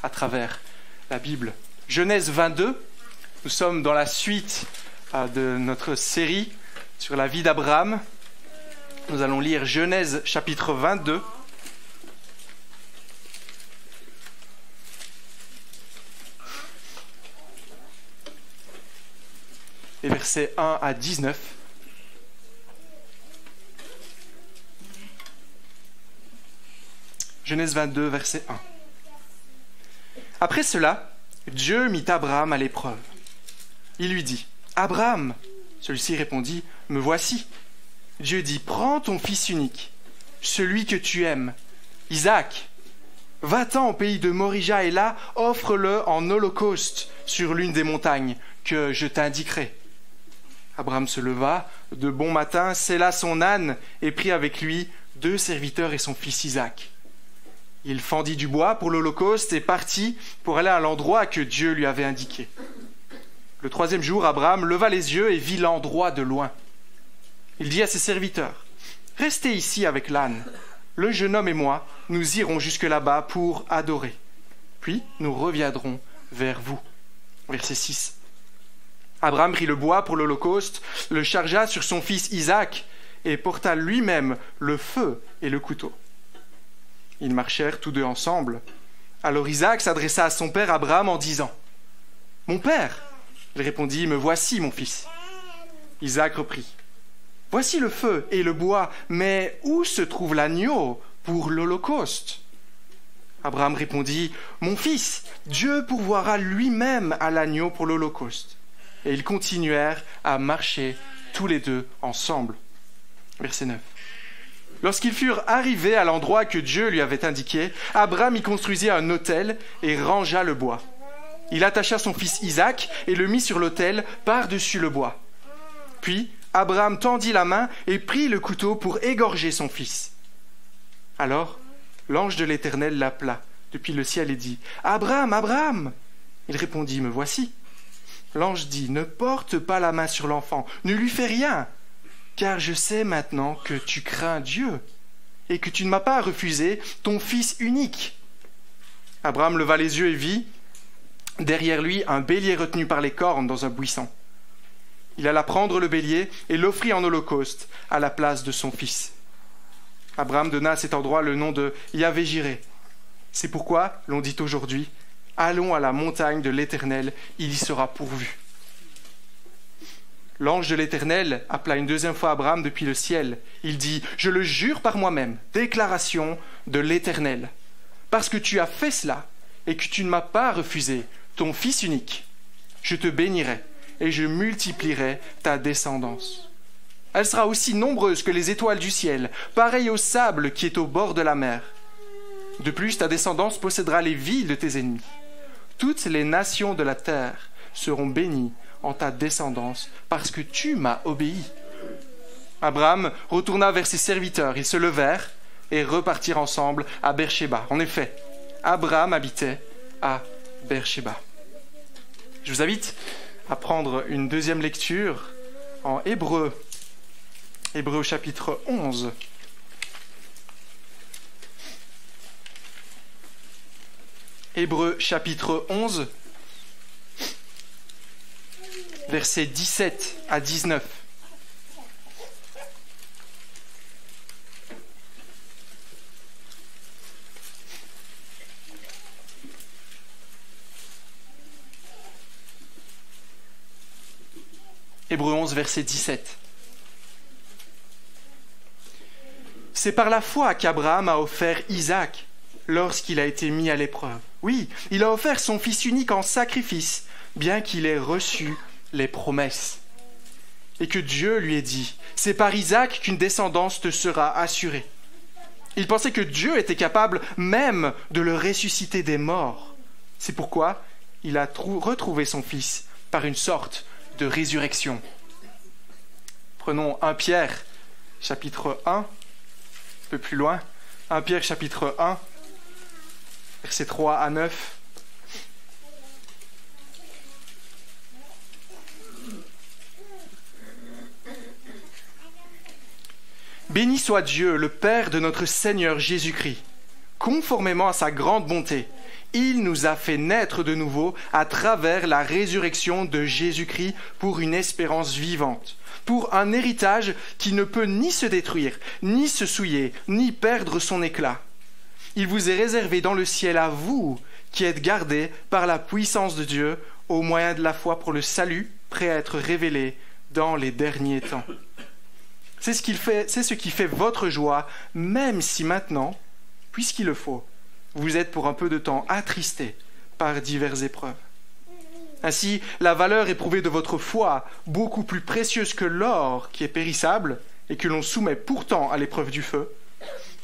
à travers la Bible. Genèse 22, nous sommes dans la suite de notre série sur la vie d'Abraham. Nous allons lire Genèse chapitre 22. Et versets 1 à 19. Genèse 22, verset 1. Après cela, Dieu mit Abraham à l'épreuve. Il lui dit, « Abraham !» Celui-ci répondit, « Me voici. » Dieu dit, « Prends ton fils unique, celui que tu aimes, Isaac. Va-t'en au pays de Morija et là, offre-le en holocauste sur l'une des montagnes que je t'indiquerai. » Abraham se leva de bon matin, sella son âne et prit avec lui 2 serviteurs et son fils Isaac. Il fendit du bois pour l'holocauste et partit pour aller à l'endroit que Dieu lui avait indiqué. Le 3e jour, Abraham leva les yeux et vit l'endroit de loin. Il dit à ses serviteurs, « Restez ici avec l'âne. Le jeune homme et moi, nous irons jusque là-bas pour adorer. Puis nous reviendrons vers vous. » Verset 6. Abraham prit le bois pour l'holocauste, le chargea sur son fils Isaac et porta lui-même le feu et le couteau. Ils marchèrent tous deux ensemble. Alors Isaac s'adressa à son père Abraham en disant, « Mon père !» Il répondit, « Me voici, mon fils. » Isaac reprit, « Voici le feu et le bois, mais où se trouve l'agneau pour l'holocauste ?» Abraham répondit, « Mon fils, Dieu pourvoira lui-même à l'agneau pour l'holocauste. » Et ils continuèrent à marcher tous les deux ensemble. Verset 9. Lorsqu'ils furent arrivés à l'endroit que Dieu lui avait indiqué, Abraham y construisit un autel et rangea le bois. Il attacha son fils Isaac et le mit sur l'autel par-dessus le bois. Puis Abraham tendit la main et prit le couteau pour égorger son fils. Alors l'ange de l'Éternel l'appela depuis le ciel et dit, « Abraham, Abraham !» Il répondit, « Me voici. » L'ange dit, « Ne porte pas la main sur l'enfant, ne lui fais rien, car je sais maintenant que tu crains Dieu et que tu ne m'as pas refusé ton fils unique. » Abraham leva les yeux et vit derrière lui un bélier retenu par les cornes dans un buisson. Il alla prendre le bélier et l'offrit en holocauste à la place de son fils. Abraham donna à cet endroit le nom de Yahvé-Jiré. C'est pourquoi l'on dit aujourd'hui, « Allons à la montagne de l'Éternel, il y sera pourvu. » L'ange de l'Éternel appela une 2e fois Abraham depuis le ciel. Il dit, « Je le jure par moi-même, déclaration de l'Éternel, parce que tu as fait cela et que tu ne m'as pas refusé ton fils unique, je te bénirai et je multiplierai ta descendance. Elle sera aussi nombreuse que les étoiles du ciel, pareille au sable qui est au bord de la mer. De plus, ta descendance possédera les villes de tes ennemis. Toutes les nations de la terre seront bénies en ta descendance, parce que tu m'as obéi. » Abraham retourna vers ses serviteurs. Ils se levèrent et repartirent ensemble à Beersheba. En effet, Abraham habitait à Beersheba. Je vous invite à prendre une 2e lecture en Hébreux. Hébreux au chapitre 11. Hébreux chapitre 11. Versets 17 à 19. Hébreux 11, verset 17. C'est par la foi qu'Abraham a offert Isaac lorsqu'il a été mis à l'épreuve. Oui, il a offert son fils unique en sacrifice, bien qu'il ait reçu les promesses. Et que Dieu lui ait dit, « C'est par Isaac qu'une descendance te sera assurée. » Il pensait que Dieu était capable même de le ressusciter des morts. C'est pourquoi il a retrouvé son fils par une sorte de résurrection. Prenons 1 Pierre, chapitre 1, un peu plus loin. 1 Pierre, chapitre 1, versets 3 à 9. Béni soit Dieu, le Père de notre Seigneur Jésus-Christ. Conformément à sa grande bonté, Il nous a fait naître de nouveau à travers la résurrection de Jésus-Christ pour une espérance vivante, pour un héritage qui ne peut ni se détruire, ni se souiller, ni perdre son éclat. Il vous est réservé dans le ciel à vous, qui êtes gardés par la puissance de Dieu au moyen de la foi pour le salut, prêt à être révélé dans les derniers temps. C'est ce qui fait votre joie, même si maintenant, puisqu'il le faut, vous êtes pour un peu de temps attristés par diverses épreuves. Ainsi, la valeur éprouvée de votre foi, beaucoup plus précieuse que l'or qui est périssable et que l'on soumet pourtant à l'épreuve du feu,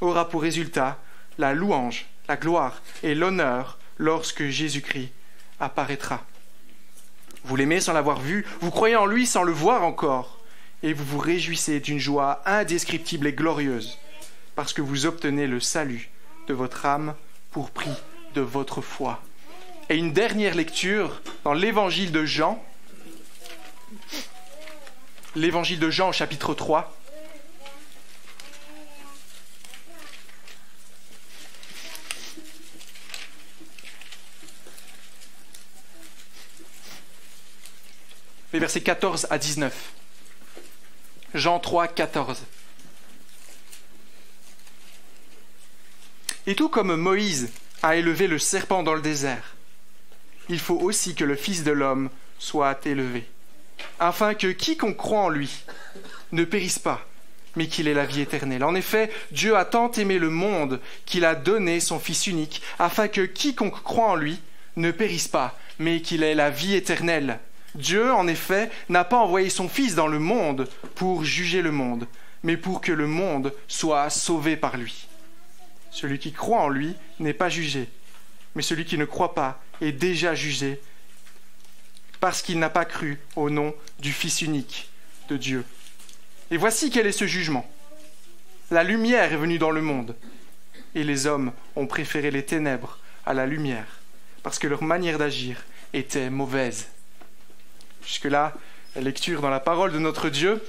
aura pour résultat la louange, la gloire et l'honneur lorsque Jésus-Christ apparaîtra. Vous l'aimez sans l'avoir vu, vous croyez en lui sans le voir encore, et vous vous réjouissez d'une joie indescriptible et glorieuse, parce que vous obtenez le salut de votre âme pour prix de votre foi. Et une dernière lecture dans l'évangile de Jean au chapitre 3. Les versets 14 à 19. Jean 3, 14. Et tout comme Moïse a élevé le serpent dans le désert, il faut aussi que le Fils de l'homme soit élevé, afin que quiconque croit en lui ne périsse pas, mais qu'il ait la vie éternelle. En effet, Dieu a tant aimé le monde qu'il a donné son Fils unique, afin que quiconque croit en lui ne périsse pas, mais qu'il ait la vie éternelle. Dieu, en effet, n'a pas envoyé son Fils dans le monde pour juger le monde, mais pour que le monde soit sauvé par lui. Celui qui croit en lui n'est pas jugé, mais celui qui ne croit pas est déjà jugé parce qu'il n'a pas cru au nom du Fils unique de Dieu. Et voici quel est ce jugement. La lumière est venue dans le monde, et les hommes ont préféré les ténèbres à la lumière, parce que leur manière d'agir était mauvaise. Jusque-là, la lecture dans la parole de notre Dieu.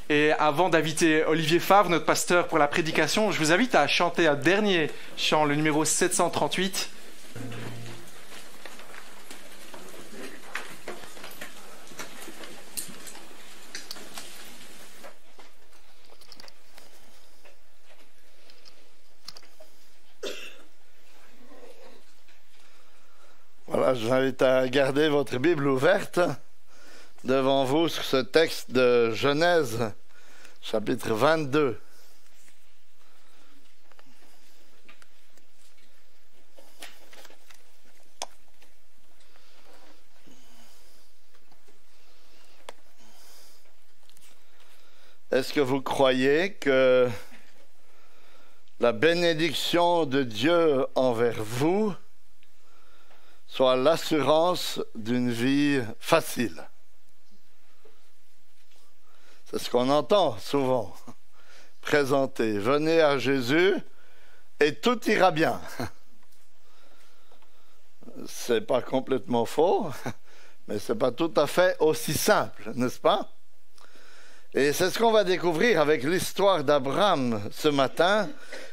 Et avant d'inviter Olivier Favre, notre pasteur, pour la prédication, je vous invite à chanter un dernier chant, le numéro 738. Voilà, je vous invite à garder votre Bible ouverte devant vous sur ce texte de Genèse, chapitre 22. Est-ce que vous croyez que la bénédiction de Dieu envers vous soit l'assurance d'une vie facile? C'est ce qu'on entend souvent présenté. Venez à Jésus et tout ira bien. C'est pas complètement faux, mais c'est pas tout à fait aussi simple, n'est-ce pas? Et c'est ce qu'on va découvrir avec l'histoire d'Abraham ce matin.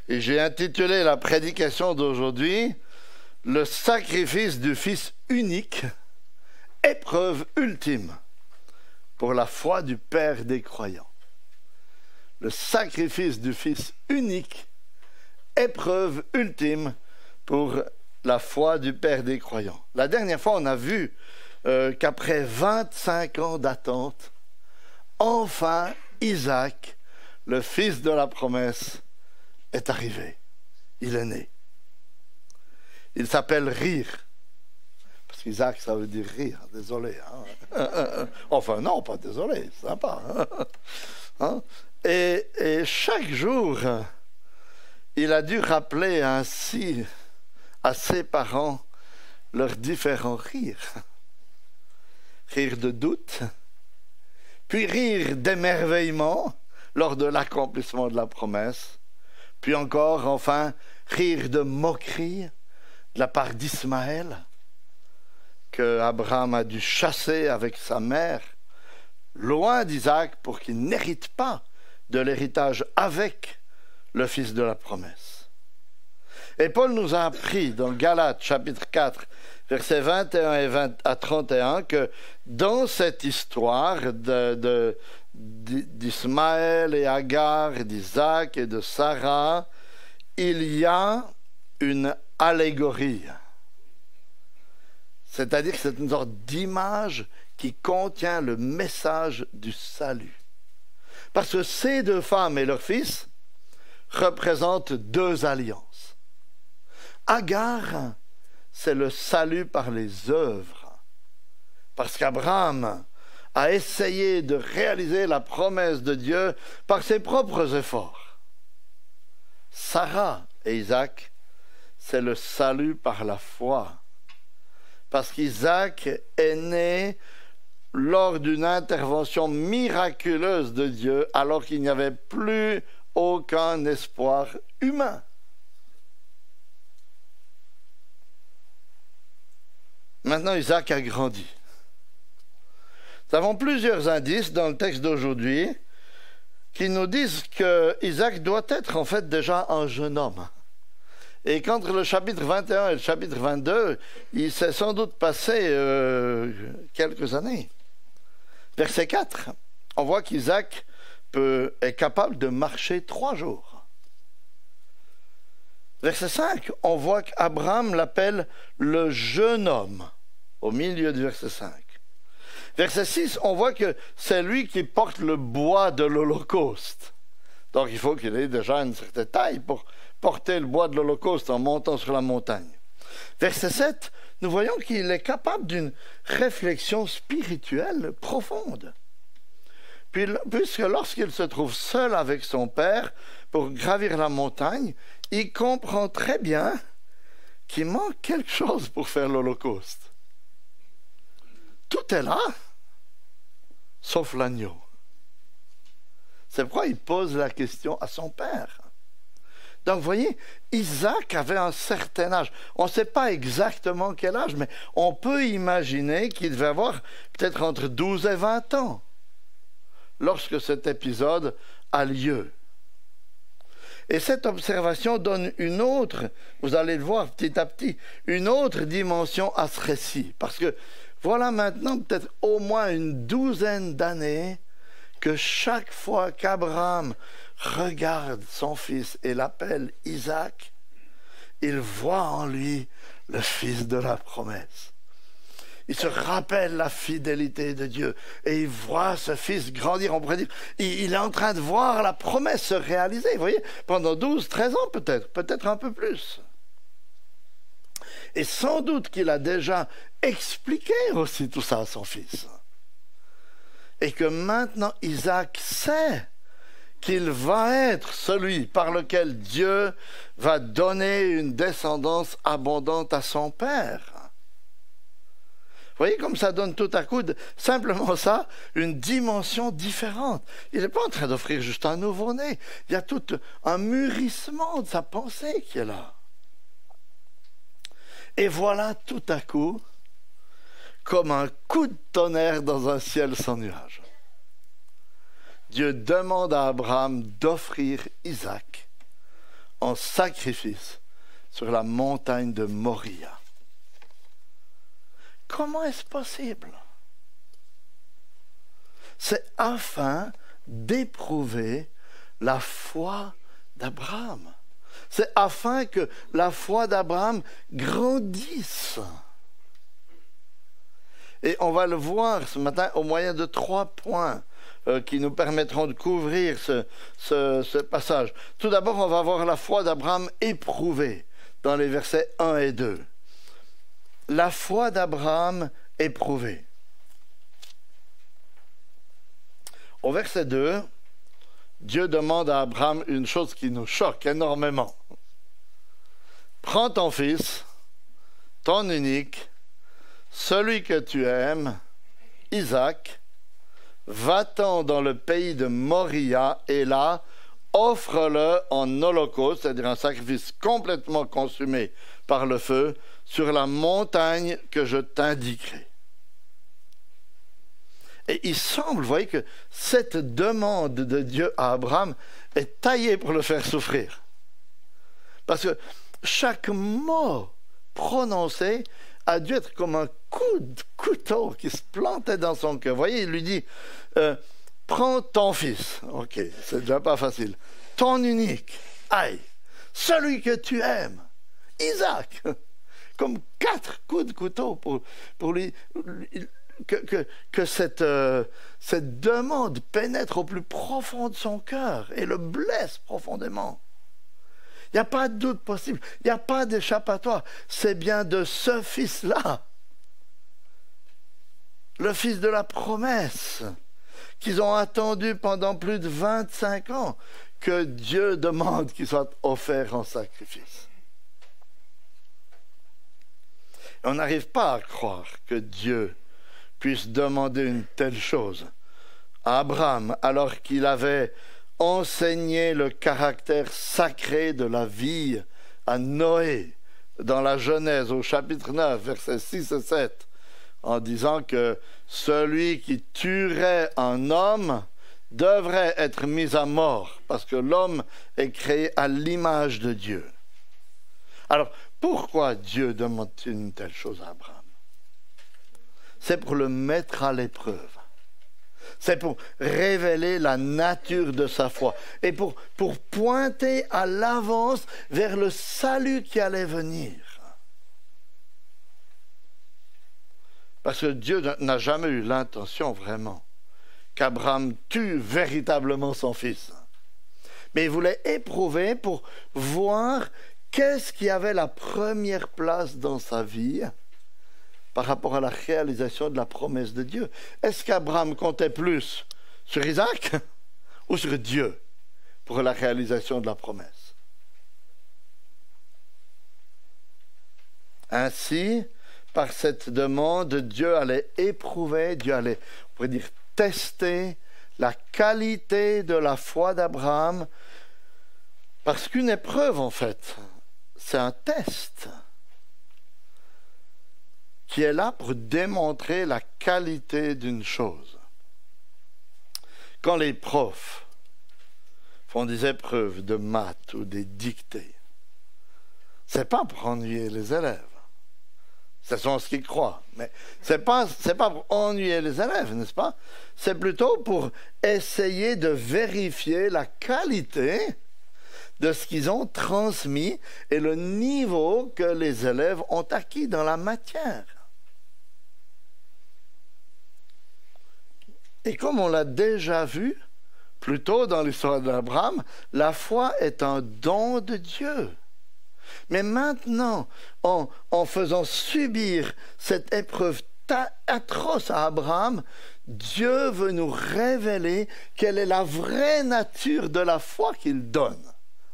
Et j'ai intitulé la prédication d'aujourd'hui « Le sacrifice du Fils unique, épreuve ultime » pour la foi du Père des croyants. Le sacrifice du Fils unique, épreuve ultime pour la foi du Père des croyants. La dernière fois, on a vu qu'après 25 ans d'attente, enfin Isaac, le fils de la promesse, est arrivé. Il est né. Il s'appelle Rire. Parce qu'Isaac, ça veut dire rire, désolé. Hein? Enfin, non, pas désolé, sympa. Hein? Et chaque jour, il a dû rappeler ainsi à ses parents leurs différents rires. Rire de doute, puis rire d'émerveillement lors de l'accomplissement de la promesse, puis encore, enfin, rire de moquerie de la part d'Ismaël, que Abraham a dû chasser avec sa mère, loin d'Isaac, pour qu'il n'hérite pas de l'héritage avec le fils de la promesse. Et Paul nous a appris dans Galates chapitre 4, versets 21 et 31, que dans cette histoire d'Ismaël et Agar, d'Isaac et de Sarah, il y a une allégorie. C'est-à-dire que c'est une sorte d'image qui contient le message du salut. Parce que ces deux femmes et leurs fils représentent deux alliances. Agar, c'est le salut par les œuvres. Parce qu'Abraham a essayé de réaliser la promesse de Dieu par ses propres efforts. Sarah et Isaac, c'est le salut par la foi. Parce qu'Isaac est né lors d'une intervention miraculeuse de Dieu, alors qu'il n'y avait plus aucun espoir humain. Maintenant, Isaac a grandi. Nous avons plusieurs indices dans le texte d'aujourd'hui qui nous disent que Isaac doit être en fait déjà un jeune homme. Et qu'entre le chapitre 21 et le chapitre 22, il s'est sans doute passé quelques années. Verset 4, on voit qu'Isaac est capable de marcher 3 jours. Verset 5, on voit qu'Abraham l'appelle le jeune homme, au milieu du verset 5. Verset 6, on voit que c'est lui qui porte le bois de l'Holocauste. Donc il faut qu'il ait déjà une certaine taille pour porter le bois de l'Holocauste en montant sur la montagne. Verset 7, nous voyons qu'il est capable d'une réflexion spirituelle profonde. Puisque lorsqu'il se trouve seul avec son père pour gravir la montagne, il comprend très bien qu'il manque quelque chose pour faire l'Holocauste. Tout est là, sauf l'agneau. C'est pourquoi il pose la question à son père. Donc, vous voyez, Isaac avait un certain âge. On ne sait pas exactement quel âge, mais on peut imaginer qu'il devait avoir peut-être entre 12 et 20 ans lorsque cet épisode a lieu. Et cette observation donne une autre, vous allez le voir petit à petit, une autre dimension à ce récit. Parce que voilà maintenant peut-être au moins une douzaine d'années que chaque fois qu'Abraham regarde son fils et l'appelle Isaac, il voit en lui le fils de la promesse. Il se rappelle la fidélité de Dieu et il voit ce fils grandir. On pourrait dire, il est en train de voir la promesse se réaliser, vous voyez, pendant 12, 13 ans peut-être un peu plus. Et sans doute qu'il a déjà expliqué aussi tout ça à son fils. Et que maintenant Isaac sait qu'il va être celui par lequel Dieu va donner une descendance abondante à son père. Vous voyez comme ça donne tout à coup, simplement ça, une dimension différente. Il n'est pas en train d'offrir juste un nouveau-né. Il y a tout un mûrissement de sa pensée qui est là. Et voilà tout à coup, comme un coup de tonnerre dans un ciel sans nuages, Dieu demande à Abraham d'offrir Isaac en sacrifice sur la montagne de Moria. Comment est-ce possible? C'est afin d'éprouver la foi d'Abraham. C'est afin que la foi d'Abraham grandisse. Et on va le voir ce matin au moyen de 3 points qui nous permettront de couvrir ce passage. Tout d'abord, on va voir la foi d'Abraham éprouvée dans les versets 1 et 2. La foi d'Abraham éprouvée. Au verset 2, Dieu demande à Abraham une chose qui nous choque énormément. Prends ton fils, ton unique, celui que tu aimes, Isaac, va-t'en dans le pays de Moria et là, offre-le en holocauste, c'est-à-dire un sacrifice complètement consumé par le feu, sur la montagne que je t'indiquerai. Et il semble, vous voyez, que cette demande de Dieu à Abraham est taillée pour le faire souffrir. Parce que chaque mot prononcé a dû être comme un coup de couteau qui se plantait dans son cœur. Vous voyez, il lui dit, prends ton fils. Ok, c'est déjà pas facile. Ton unique. Aïe. Celui que tu aimes. Isaac. Comme 4 coups de couteau pour lui... Que cette demande pénètre au plus profond de son cœur et le blesse profondément. Il n'y a pas de doute possible, il n'y a pas d'échappatoire. C'est bien de ce fils-là, le fils de la promesse, qu'ils ont attendu pendant plus de 25 ans, que Dieu demande qu'il soit offert en sacrifice. Et on n'arrive pas à croire que Dieu puisse demander une telle chose à Abraham, alors qu'il avait enseigné le caractère sacré de la vie à Noé, dans la Genèse, au chapitre 9, versets 6 et 7, en disant que celui qui tuerait un homme devrait être mis à mort, parce que l'homme est créé à l'image de Dieu. Alors, pourquoi Dieu demande-t-il une telle chose à Abraham? C'est pour le mettre à l'épreuve. C'est pour révéler la nature de sa foi et pour pointer à l'avance vers le salut qui allait venir. Parce que Dieu n'a jamais eu l'intention vraiment qu'Abraham tue véritablement son fils. Mais il voulait éprouver pour voir qu'est-ce qui avait la première place dans sa vie par rapport à la réalisation de la promesse de Dieu. Est-ce qu'Abraham comptait plus sur Isaac ou sur Dieu pour la réalisation de la promesse? Ainsi, par cette demande, Dieu allait éprouver, Dieu allait, on pourrait dire, tester la qualité de la foi d'Abraham, parce qu'une épreuve, en fait, c'est un test qui est là pour démontrer la qualité d'une chose. Quand les profs font des épreuves de maths ou des dictées, c'est pas pour ennuyer les élèves. Ce sont ce qu'ils croient. Mais c'est pas pour ennuyer les élèves, n'est-ce pas? C'est plutôt pour essayer de vérifier la qualité de ce qu'ils ont transmis et le niveau que les élèves ont acquis dans la matière. Et comme on l'a déjà vu, plus tôt dans l'histoire d'Abraham, la foi est un don de Dieu. Mais maintenant, en faisant subir cette épreuve atroce à Abraham, Dieu veut nous révéler quelle est la vraie nature de la foi qu'il donne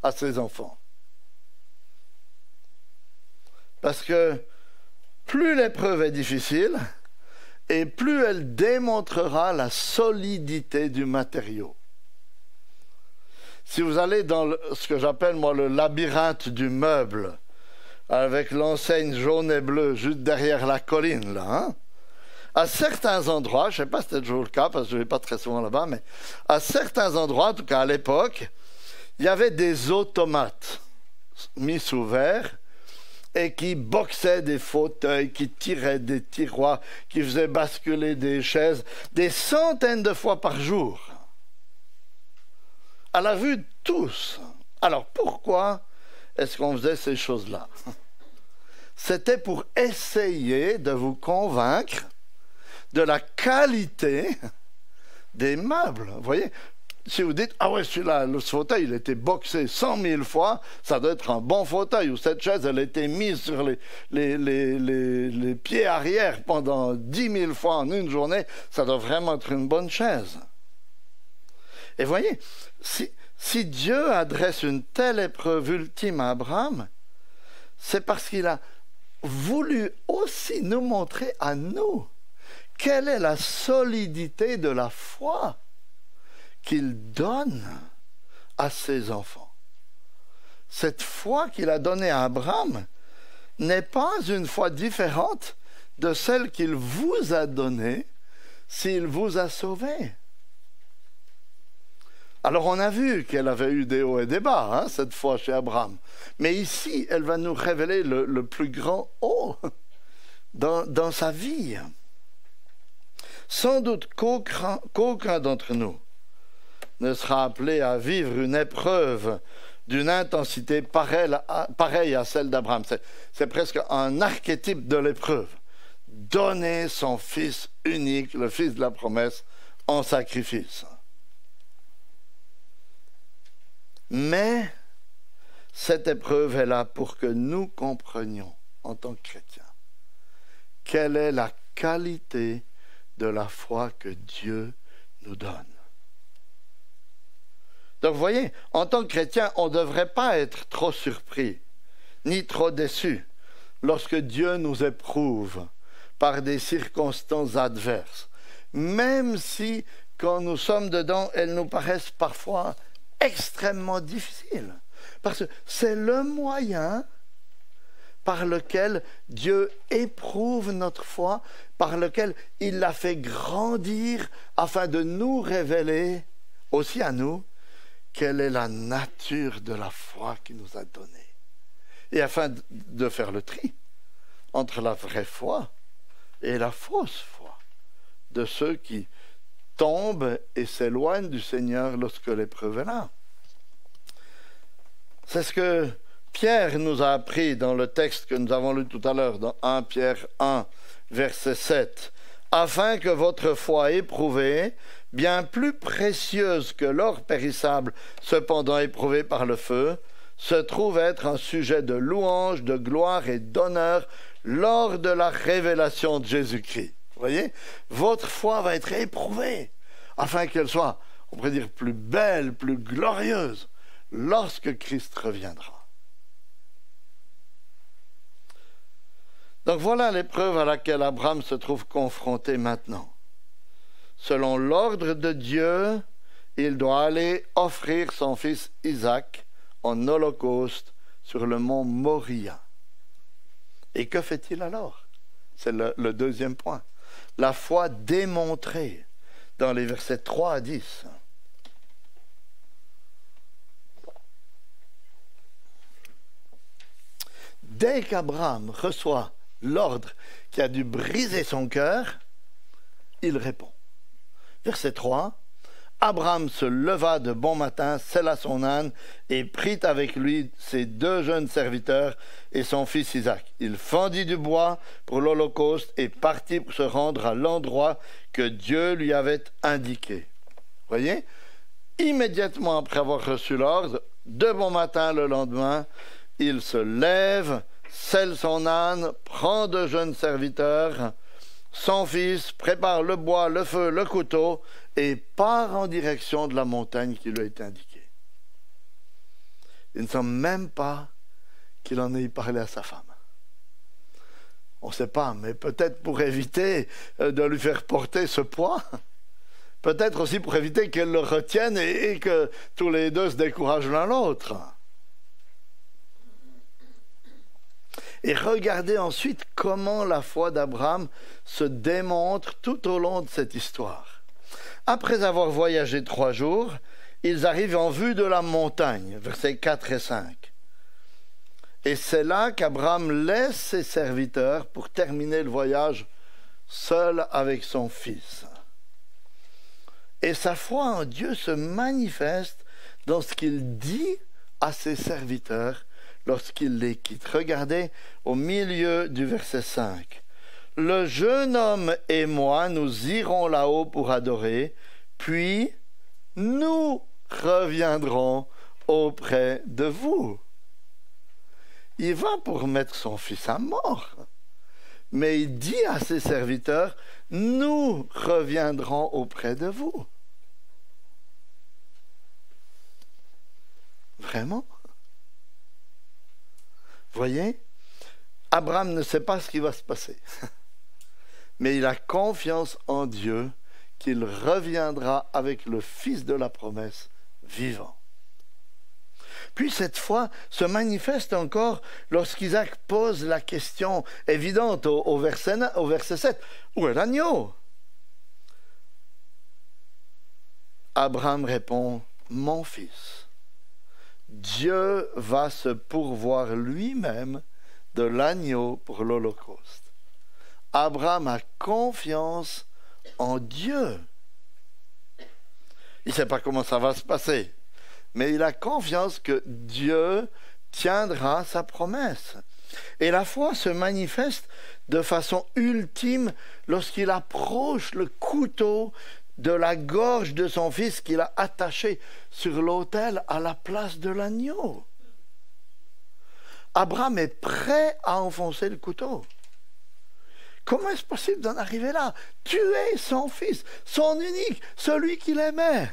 à ses enfants. Parce que plus l'épreuve est difficile, et plus elle démontrera la solidité du matériau. Si vous allez dans ce que j'appelle moi le labyrinthe du meuble, avec l'enseigne jaune et bleue juste derrière la colline, là, hein, à certains endroits, je ne sais pas si c'était toujours le cas, parce que je ne vais pas très souvent là-bas, mais à certains endroits, en tout cas à l'époque, il y avait des automates mis sous verre, et qui boxaient des fauteuils, qui tiraient des tiroirs, qui faisaient basculer des chaises des centaines de fois par jour. À la vue de tous. Alors pourquoi est-ce qu'on faisait ces choses-là? C'était pour essayer de vous convaincre de la qualité des meubles. Vous voyez? Si vous dites, ah ouais, celui-là, ce fauteuil, il a été boxé 100 000 fois, ça doit être un bon fauteuil, ou cette chaise, elle a été mise sur les pieds arrière pendant 10 000 fois en une journée, ça doit vraiment être une bonne chaise. Et voyez, si Dieu adresse une telle épreuve ultime à Abraham, c'est parce qu'il a voulu aussi nous montrer à nous quelle est la solidité de la foi qu'il donne à ses enfants. Cette foi qu'il a donnée à Abraham n'est pas une foi différente de celle qu'il vous a donnée s'il vous a sauvé. Alors on a vu qu'elle avait eu des hauts et des bas, hein, cette fois chez Abraham. Mais ici, elle va nous révéler le plus grand haut dans sa vie. Sans doute qu'aucun d'entre nous ne sera appelé à vivre une épreuve d'une intensité pareille à celle d'Abraham. C'est presque un archétype de l'épreuve. Donner son fils unique, le fils de la promesse, en sacrifice. Mais cette épreuve est là pour que nous comprenions, en tant que chrétiens, quelle est la qualité de la foi que Dieu nous donne. Donc vous voyez, en tant que chrétien, on ne devrait pas être trop surpris, ni trop déçu, lorsque Dieu nous éprouve par des circonstances adverses, même si, quand nous sommes dedans, elles nous paraissent parfois extrêmement difficiles. Parce que c'est le moyen par lequel Dieu éprouve notre foi, par lequel il la fait grandir afin de nous révéler, aussi à nous, quelle est la nature de la foi qu'il nous a donnée. Et afin de faire le tri entre la vraie foi et la fausse foi de ceux qui tombent et s'éloignent du Seigneur lorsque l'épreuve est là. C'est ce que Pierre nous a appris dans le texte que nous avons lu tout à l'heure, dans 1 Pierre 1, verset 7. « Afin que votre foi éprouvée, bien plus précieuse que l'or périssable, cependant éprouvée par le feu, se trouve être un sujet de louange, de gloire et d'honneur lors de la révélation de Jésus-Christ. » Vous voyez, votre foi va être éprouvée, afin qu'elle soit, on pourrait dire, plus belle, plus glorieuse, lorsque Christ reviendra. Donc voilà l'épreuve à laquelle Abraham se trouve confronté maintenant. Selon l'ordre de Dieu, il doit aller offrir son fils Isaac en holocauste sur le mont Moria. Et que fait-il alors? C'est le deuxième point. La foi démontrée dans les versets 3 à 10. Dès qu'Abraham reçoit l'ordre qui a dû briser son cœur, il répond. Verset 3. Abraham se leva de bon matin, sella son âne et prit avec lui ses 2 jeunes serviteurs et son fils Isaac. Il fendit du bois pour l'holocauste et partit pour se rendre à l'endroit que Dieu lui avait indiqué. Voyez, immédiatement après avoir reçu l'ordre, de bon matin le lendemain, il se lève, selle son âne, prend 2 jeunes serviteurs, son fils, prépare le bois, le feu, le couteau et part en direction de la montagne qui lui a été indiquée. Il ne semble même pas qu'il en ait parlé à sa femme. On ne sait pas, mais peut-être pour éviter de lui faire porter ce poids, peut-être aussi pour éviter qu'elle le retienne et que tous les deux se découragent l'un l'autre. Et regardez ensuite comment la foi d'Abraham se démontre tout au long de cette histoire. Après avoir voyagé 3 jours, ils arrivent en vue de la montagne, versets 4 et 5. Et c'est là qu'Abraham laisse ses serviteurs pour terminer le voyage seul avec son fils. Et sa foi en Dieu se manifeste dans ce qu'il dit à ses serviteurs lorsqu'il les quitte. Regardez au milieu du verset 5. « Le jeune homme et moi, nous irons là-haut pour adorer, puis nous reviendrons auprès de vous. » Il va pour mettre son fils à mort, mais il dit à ses serviteurs, « Nous reviendrons auprès de vous. » Vraiment? Voyez, Abraham ne sait pas ce qui va se passer, mais il a confiance en Dieu qu'il reviendra avec le fils de la promesse vivant. Puis cette foi se manifeste encore lorsqu'Isaac pose la question évidente au verset 7. Où est l'agneau? Abraham répond, mon fils, Dieu va se pourvoir lui-même de l'agneau pour l'Holocauste. Abraham a confiance en Dieu. Il ne sait pas comment ça va se passer, mais il a confiance que Dieu tiendra sa promesse. Et la foi se manifeste de façon ultime lorsqu'il approche le couteau de la gorge de son fils qu'il a attaché sur l'autel à la place de l'agneau. Abraham est prêt à enfoncer le couteau. Comment est-ce possible d'en arriver là? Tuer son fils, son unique, celui qu'il aimait.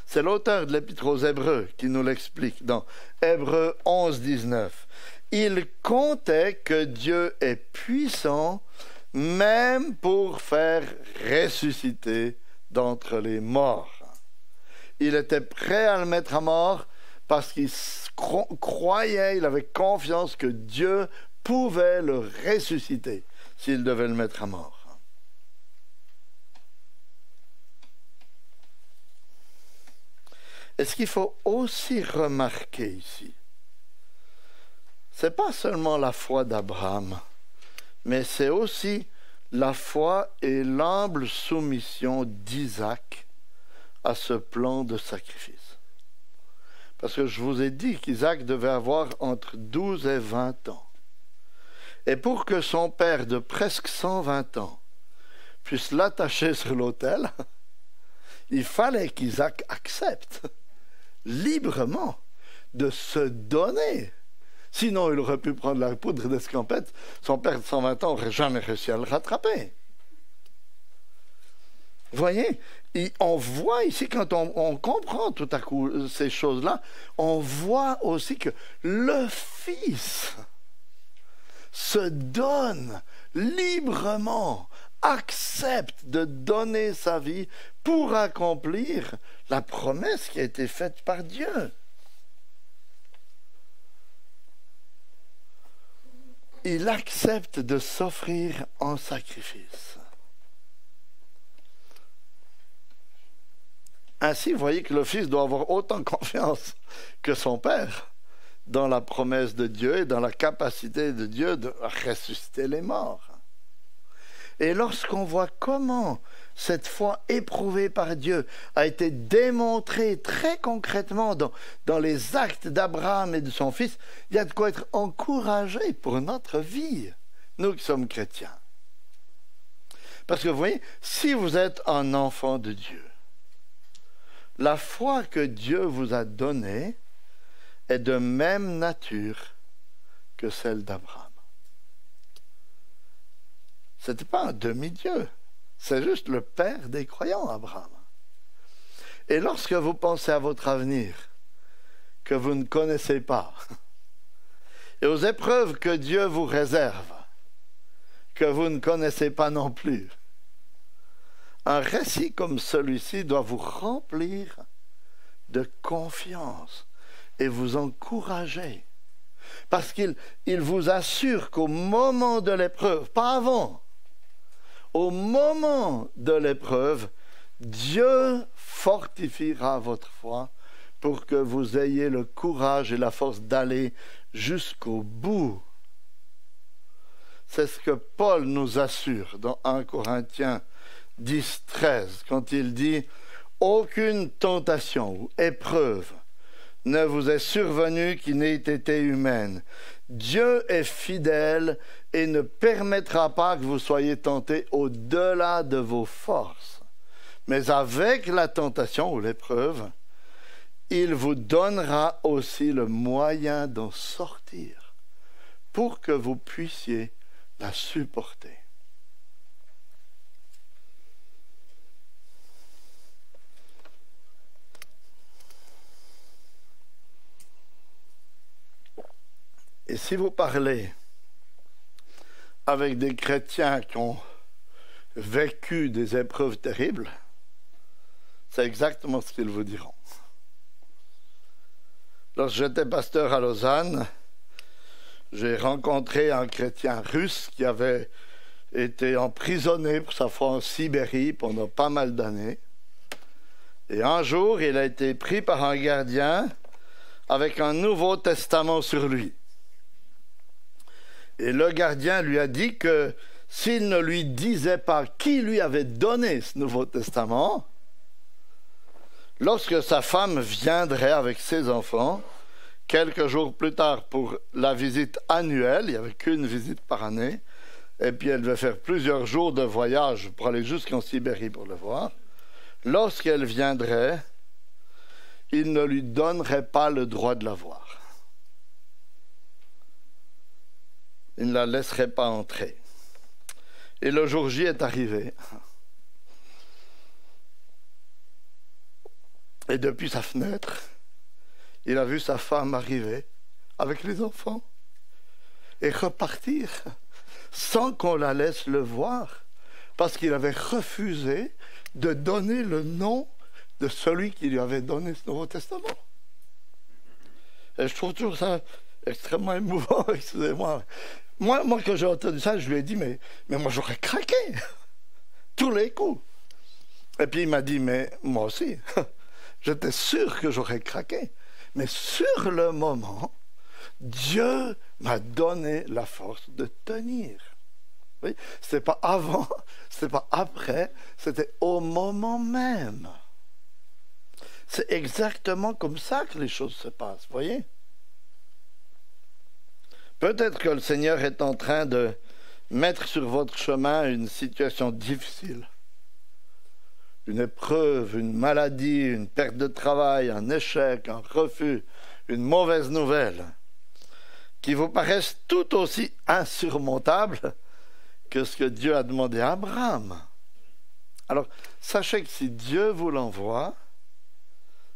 C'est l'auteur de l'Épître aux Hébreux qui nous l'explique dans Hébreux 11, 19. Il comptait que Dieu est puissant même pour faire ressusciter d'entre les morts. Il était prêt à le mettre à mort parce qu'il croyait, il avait confiance que Dieu pouvait le ressusciter s'il devait le mettre à mort. Et ce qu'il faut aussi remarquer ici, ce n'est pas seulement la foi d'Abraham, mais c'est aussi la foi et l'humble soumission d'Isaac à ce plan de sacrifice. Parce que je vous ai dit qu'Isaac devait avoir entre 12 et 20 ans. Et pour que son père de presque 120 ans puisse l'attacher sur l'autel, il fallait qu'Isaac accepte librement de se donner. Sinon, il aurait pu prendre la poudre d'escampette. Son père de 120 ans n'aurait jamais réussi à le rattraper. Vous voyez, on voit ici, quand on comprend tout à coup ces choses-là, on voit aussi que le Fils se donne librement, accepte de donner sa vie pour accomplir la promesse qui a été faite par Dieu. Il accepte de s'offrir en sacrifice. Ainsi, vous voyez que le Fils doit avoir autant confiance que son Père dans la promesse de Dieu et dans la capacité de Dieu de ressusciter les morts. Et lorsqu'on voit comment cette foi éprouvée par Dieu a été démontrée très concrètement dans les actes d'Abraham et de son fils, il y a de quoi être encouragé pour notre vie, nous qui sommes chrétiens. Parce que vous voyez, si vous êtes un enfant de Dieu, la foi que Dieu vous a donnée est de même nature que celle d'Abraham. Ce n'était pas un demi-dieu, c'est juste le père des croyants, Abraham. Et lorsque vous pensez à votre avenir, que vous ne connaissez pas, et aux épreuves que Dieu vous réserve, que vous ne connaissez pas non plus, un récit comme celui-ci doit vous remplir de confiance et vous encourager. Parce qu'il vous assure qu'au moment de l'épreuve, pas avant, au moment de l'épreuve, Dieu fortifiera votre foi pour que vous ayez le courage et la force d'aller jusqu'au bout. C'est ce que Paul nous assure dans 1 Corinthiens 10, 13, quand il dit « Aucune tentation ou épreuve ne vous est survenue qui n'ait été humaine. Dieu est fidèle et ne permettra pas que vous soyez tentés au-delà de vos forces. Mais avec la tentation ou l'épreuve, il vous donnera aussi le moyen d'en sortir pour que vous puissiez la supporter. » Et si vous parlez avec des chrétiens qui ont vécu des épreuves terribles, c'est exactement ce qu'ils vous diront. Lorsque j'étais pasteur à Lausanne, j'ai rencontré un chrétien russe qui avait été emprisonné pour sa foi en Sibérie pendant pas mal d'années. Et un jour, il a été pris par un gardien avec un Nouveau Testament sur lui. Et le gardien lui a dit que s'il ne lui disait pas qui lui avait donné ce Nouveau Testament, lorsque sa femme viendrait avec ses enfants, quelques jours plus tard pour la visite annuelle, il n'y avait qu'une visite par année, et puis elle devait faire plusieurs jours de voyage pour aller jusqu'en Sibérie pour le voir, lorsqu'elle viendrait, il ne lui donnerait pas le droit de la voir. Il ne la laisserait pas entrer. Et le jour J est arrivé. Et depuis sa fenêtre, il a vu sa femme arriver avec les enfants et repartir sans qu'on la laisse le voir, parce qu'il avait refusé de donner le nom de celui qui lui avait donné ce Nouveau Testament. Et je trouve toujours ça extrêmement émouvant, excusez-moi. Moi, quand j'ai entendu ça, je lui ai dit, mais moi j'aurais craqué, tous les coups. Et puis il m'a dit, mais moi aussi, j'étais sûr que j'aurais craqué. Mais sur le moment, Dieu m'a donné la force de tenir. Oui? Ce n'était pas avant, ce n'était pas après, c'était au moment même. C'est exactement comme ça que les choses se passent, voyez? Peut-être que le Seigneur est en train de mettre sur votre chemin une situation difficile. Une épreuve, une maladie, une perte de travail, un échec, un refus, une mauvaise nouvelle, qui vous paraissent tout aussi insurmontables que ce que Dieu a demandé à Abraham. Alors, sachez que si Dieu vous l'envoie,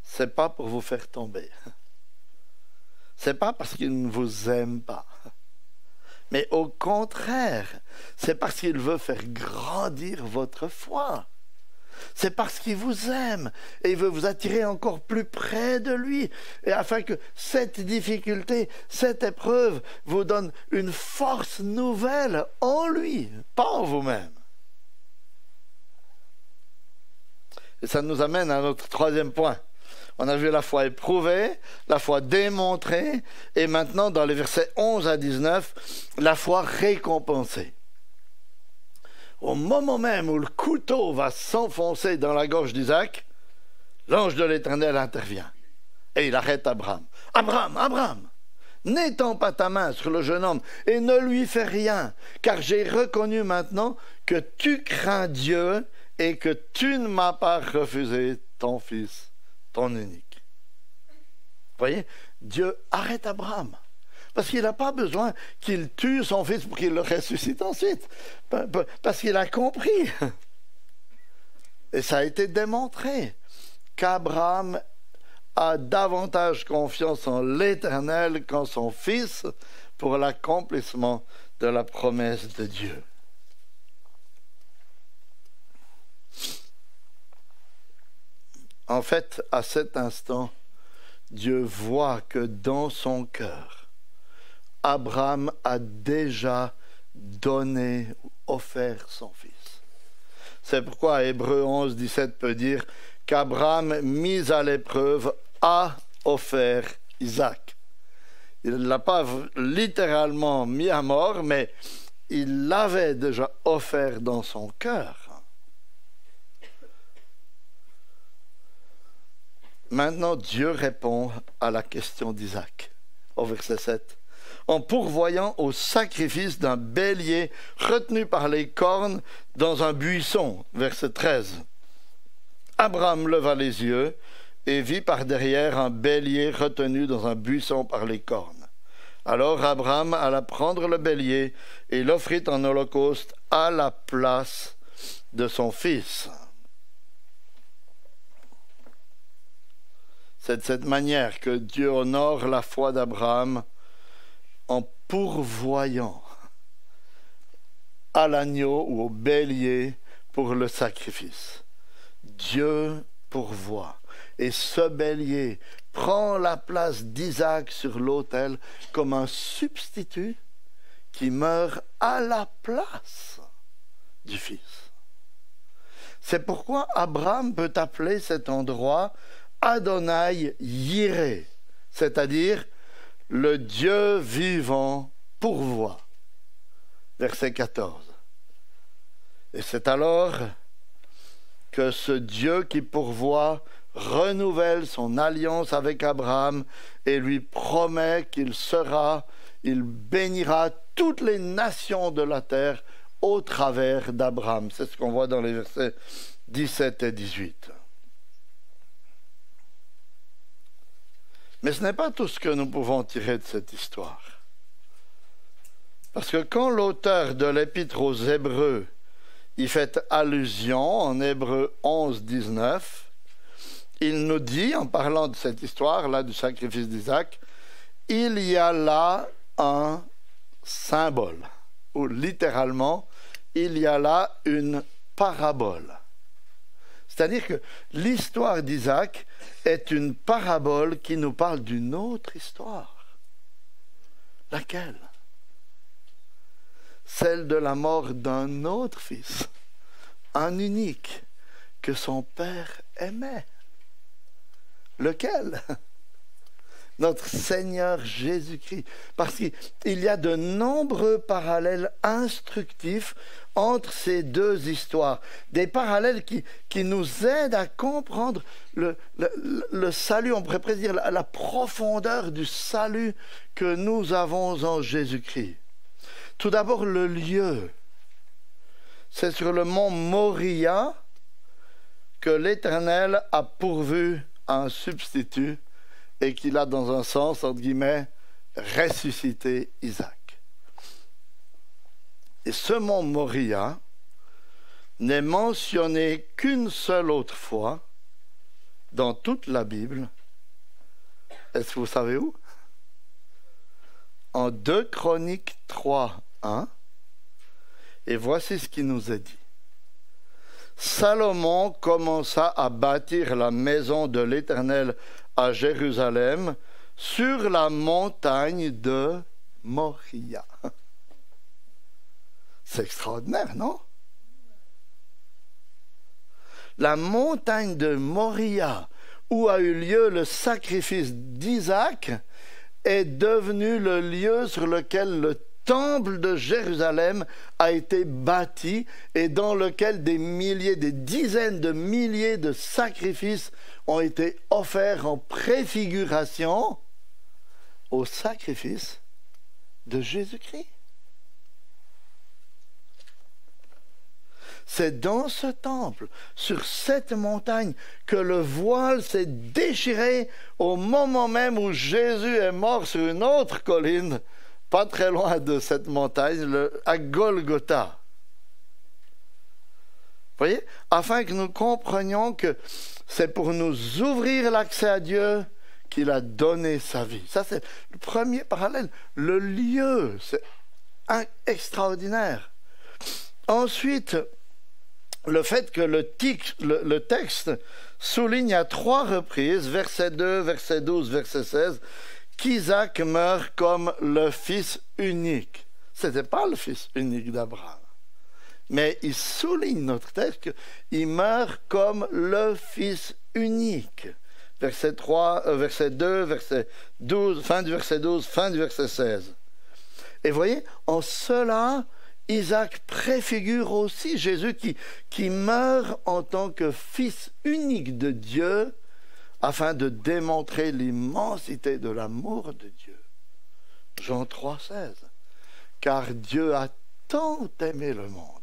c'est pas pour vous faire tomber. C'est pas parce qu'il ne vous aime pas. Mais au contraire, c'est parce qu'il veut faire grandir votre foi. C'est parce qu'il vous aime et il veut vous attirer encore plus près de lui, et afin que cette difficulté, cette épreuve vous donne une force nouvelle en lui, pas en vous-même. Et ça nous amène à notre troisième point. On a vu la foi éprouvée, la foi démontrée, et maintenant dans les versets 11 à 19, la foi récompensée. Au moment même où le couteau va s'enfoncer dans la gorge d'Isaac, l'ange de l'Éternel intervient et il arrête Abraham. « Abraham, Abraham, n'étends pas ta main sur le jeune homme et ne lui fais rien, car j'ai reconnu maintenant que tu crains Dieu et que tu ne m'as pas refusé ton fils, ton unique. » Vous voyez, Dieu arrête Abraham. Parce qu'il n'a pas besoin qu'il tue son fils pour qu'il le ressuscite ensuite. Parce qu'il a compris. Et ça a été démontré qu'Abraham a davantage confiance en l'Éternel qu'en son fils pour l'accomplissement de la promesse de Dieu. En fait, à cet instant, Dieu voit que dans son cœur, Abraham a déjà donné, offert son fils. C'est pourquoi Hébreux 11, 17 peut dire qu'Abraham, mis à l'épreuve, a offert Isaac. Il ne l'a pas littéralement mis à mort, mais il l'avait déjà offert dans son cœur. Maintenant, Dieu répond à la question d'Isaac, au verset 7. En pourvoyant au sacrifice d'un bélier retenu par les cornes dans un buisson. Verset 13. Abraham leva les yeux et vit par derrière un bélier retenu dans un buisson par les cornes. Alors Abraham alla prendre le bélier et l'offrit en holocauste à la place de son fils. C'est de cette manière que Dieu honore la foi d'Abraham en pourvoyant à l'agneau ou au bélier pour le sacrifice. Dieu pourvoit. Et ce bélier prend la place d'Isaac sur l'autel comme un substitut qui meurt à la place du fils. C'est pourquoi Abraham peut appeler cet endroit Adonai Yireh, c'est-à-dire le Dieu vivant pourvoit. Verset 14. Et c'est alors que ce Dieu qui pourvoit renouvelle son alliance avec Abraham et lui promet il bénira toutes les nations de la terre au travers d'Abraham. C'est ce qu'on voit dans les versets 17 et 18. Mais ce n'est pas tout ce que nous pouvons tirer de cette histoire. Parce que quand l'auteur de l'Épître aux Hébreux y fait allusion en Hébreux 11, 19, il nous dit, en parlant de cette histoire-là du sacrifice d'Isaac, il y a là un symbole, ou littéralement, il y a là une parabole. C'est-à-dire que l'histoire d'Isaac est une parabole qui nous parle d'une autre histoire. Laquelle? Celle de la mort d'un autre fils, un unique, que son père aimait. Lequel? Notre Seigneur Jésus-Christ. Parce qu'il y a de nombreux parallèles instructifs entre ces deux histoires. Des parallèles qui nous aident à comprendre le salut, on pourrait presque dire la profondeur du salut que nous avons en Jésus-Christ. Tout d'abord, le lieu. C'est sur le mont Moria que l'Éternel a pourvu un substitut et qu'il a, dans un sens, entre guillemets, ressuscité Isaac. Et ce mont Moria n'est mentionné qu'une seule autre fois dans toute la Bible. Est-ce que vous savez où? En 2 Chroniques 3, 1. Et voici ce qui nous est dit. Salomon commença à bâtir la maison de l'Éternel à Jérusalem sur la montagne de Moria. C'est extraordinaire, non? La montagne de Moria, où a eu lieu le sacrifice d'Isaac, est devenue le lieu sur lequel le temple de Jérusalem a été bâti et dans lequel des dizaines de milliers de sacrifices ont été offerts en préfiguration au sacrifice de Jésus-Christ. C'est dans ce temple, sur cette montagne, que le voile s'est déchiré au moment même où Jésus est mort sur une autre colline, pas très loin de cette montagne, à Golgotha. Vous voyez? Afin que nous comprenions que c'est pour nous ouvrir l'accès à Dieu qu'il a donné sa vie. Ça, c'est le premier parallèle. Le lieu, c'est extraordinaire. Ensuite, le fait que le texte souligne à 3 reprises, verset 2, verset 12, verset 16, qu'Isaac meurt comme le fils unique. Ce n'était pas le fils unique d'Abraham. Mais il souligne notre texte qu'il meurt comme le fils unique. Verset 3, verset 2, verset 12, fin du verset 12, fin du verset 16. Et voyez, en cela, Isaac préfigure aussi Jésus qui meurt en tant que fils unique de Dieu afin de démontrer l'immensité de l'amour de Dieu. Jean 3, 16. Car Dieu a tant aimé le monde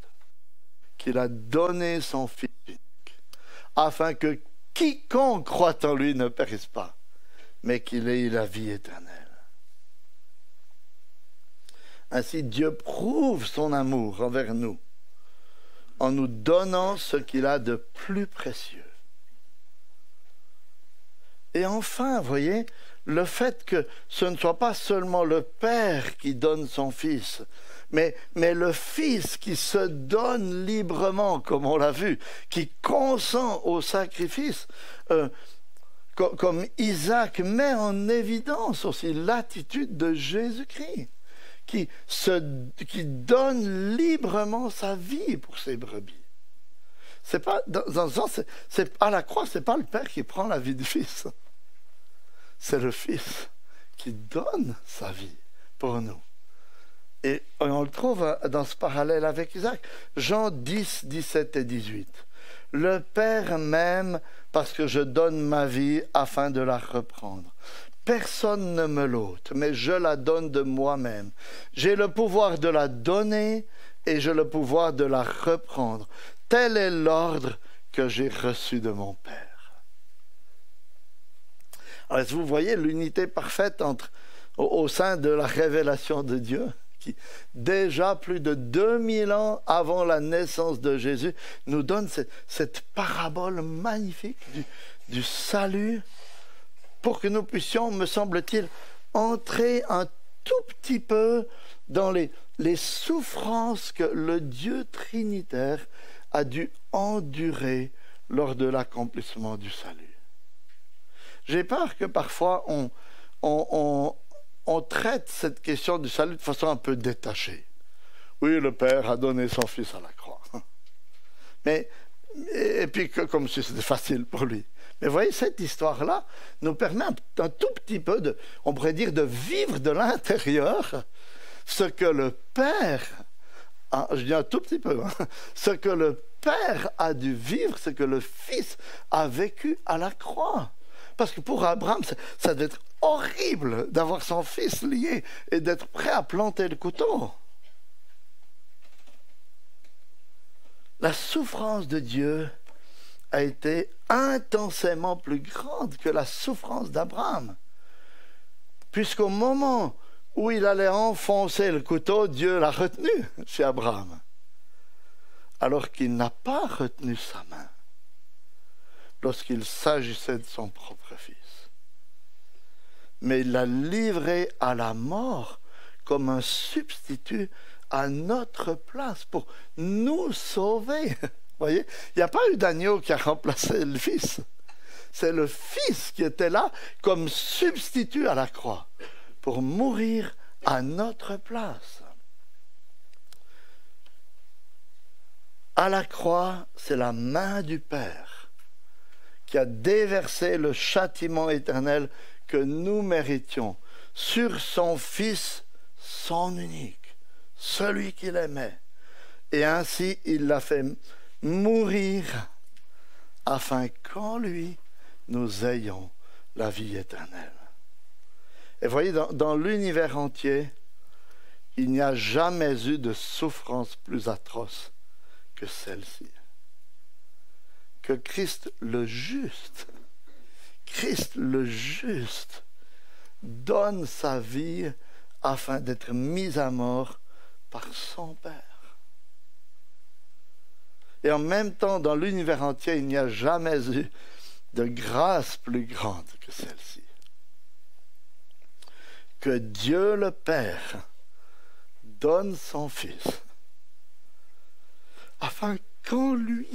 qu'il a donné son Fils unique, afin que quiconque croit en lui ne périsse pas, mais qu'il ait la vie éternelle. Ainsi, Dieu prouve son amour envers nous en nous donnant ce qu'il a de plus précieux. Et enfin, voyez, le fait que ce ne soit pas seulement le Père qui donne son Fils, mais le Fils qui se donne librement, comme on l'a vu, qui consent au sacrifice, comme Isaac met en évidence aussi l'attitude de Jésus-Christ, qui donne librement sa vie pour ses brebis. C'est pas, dans un sens, c'est à la croix, c'est pas le Père qui prend la vie du Fils. C'est le Fils qui donne sa vie pour nous. Et on le trouve dans ce parallèle avec Isaac. Jean 10, 17 et 18. Le Père m'aime parce que je donne ma vie afin de la reprendre. Personne ne me l'ôte, mais je la donne de moi-même. J'ai le pouvoir de la donner et j'ai le pouvoir de la reprendre. Tel est l'ordre que j'ai reçu de mon Père. Alors, vous voyez l'unité parfaite au sein de la révélation de Dieu, qui, déjà plus de 2000 ans avant la naissance de Jésus, nous donne cette parabole magnifique du salut, pour que nous puissions, me semble-t-il, entrer un tout petit peu dans les souffrances que le Dieu trinitaire a dû endurer lors de l'accomplissement du salut. J'ai peur que parfois on traite cette question du salut de façon un peu détachée. Oui, le Père a donné son Fils à la croix. Et puis comme si c'était facile pour lui. Mais vous voyez, cette histoire-là nous permet un tout petit peu, on pourrait dire, de vivre de l'intérieur ce que le Père, je dis un tout petit peu, ce que le Père a dû vivre, ce que le Fils a vécu à la croix. Parce que pour Abraham, ça devait être horrible d'avoir son fils lié et d'être prêt à planter le couteau. La souffrance de Dieu a été intensément plus grande que la souffrance d'Abraham. Puisqu'au moment où il allait enfoncer le couteau, Dieu l'a retenu chez Abraham. Alors qu'il n'a pas retenu sa main lorsqu'il s'agissait de son propre fils. Mais il l'a livré à la mort comme un substitut à notre place pour nous sauver. Vous voyez, il n'y a pas eu d'agneau qui a remplacé le Fils. C'est le Fils qui était là comme substitut à la croix pour mourir à notre place. À la croix, c'est la main du Père qui a déversé le châtiment éternel que nous méritions sur son Fils, son unique, celui qu'il aimait. Et ainsi, il l'a fait mourir afin qu'en lui, nous ayons la vie éternelle. Et voyez, dans l'univers entier, il n'y a jamais eu de souffrance plus atroce que celle-ci. Que Christ le juste donne sa vie afin d'être mis à mort par son Père. Et en même temps, dans l'univers entier, il n'y a jamais eu de grâce plus grande que celle-ci. Que Dieu le Père donne son Fils afin qu'en lui,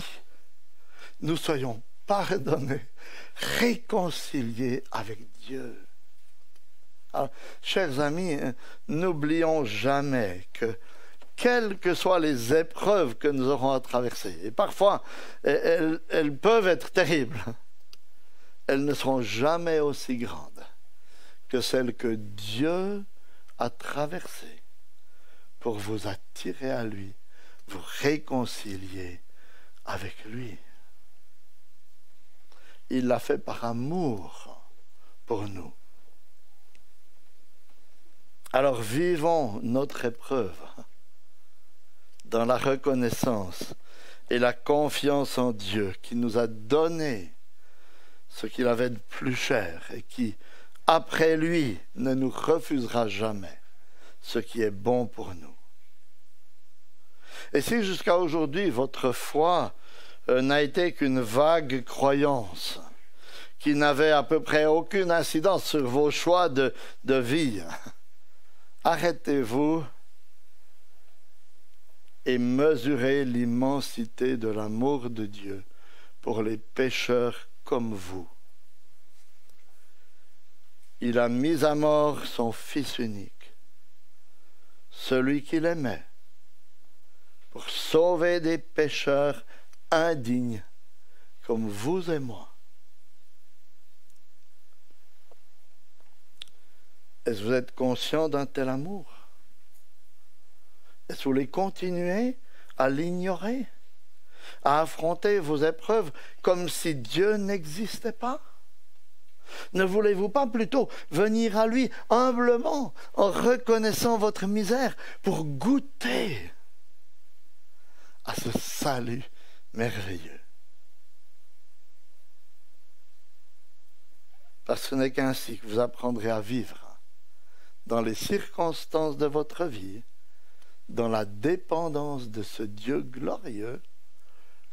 nous soyons pardonnés, réconciliés avec Dieu. Alors, chers amis, n'oublions jamais que, quelles que soient les épreuves que nous aurons à traverser, et parfois elles peuvent être terribles, elles ne seront jamais aussi grandes que celles que Dieu a traversées pour vous attirer à lui, vous réconcilier avec lui. Il l'a fait par amour pour nous. Alors vivons notre épreuve dans la reconnaissance et la confiance en Dieu qui nous a donné ce qu'il avait de plus cher et qui, après lui, ne nous refusera jamais ce qui est bon pour nous. Et si jusqu'à aujourd'hui votre foi n'a été qu'une vague croyance qui n'avait à peu près aucune incidence sur vos choix de vie, arrêtez-vous et mesurez l'immensité de l'amour de Dieu pour les pécheurs comme vous. Il a mis à mort son Fils unique, celui qu'il aimait, pour sauver des pécheurs indignes comme vous et moi. Est-ce que vous êtes conscient d'un tel amour? Est-ce que vous voulez continuer à l'ignorer, à affronter vos épreuves comme si Dieu n'existait pas? Ne voulez-vous pas plutôt venir à lui humblement, en reconnaissant votre misère, pour goûter à ce salut merveilleux? Parce que ce n'est qu'ainsi que vous apprendrez à vivre dans les circonstances de votre vie, dans la dépendance de ce Dieu glorieux,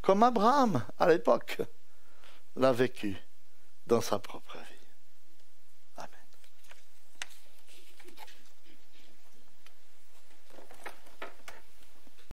comme Abraham, à l'époque, l'a vécu dans sa propre vie.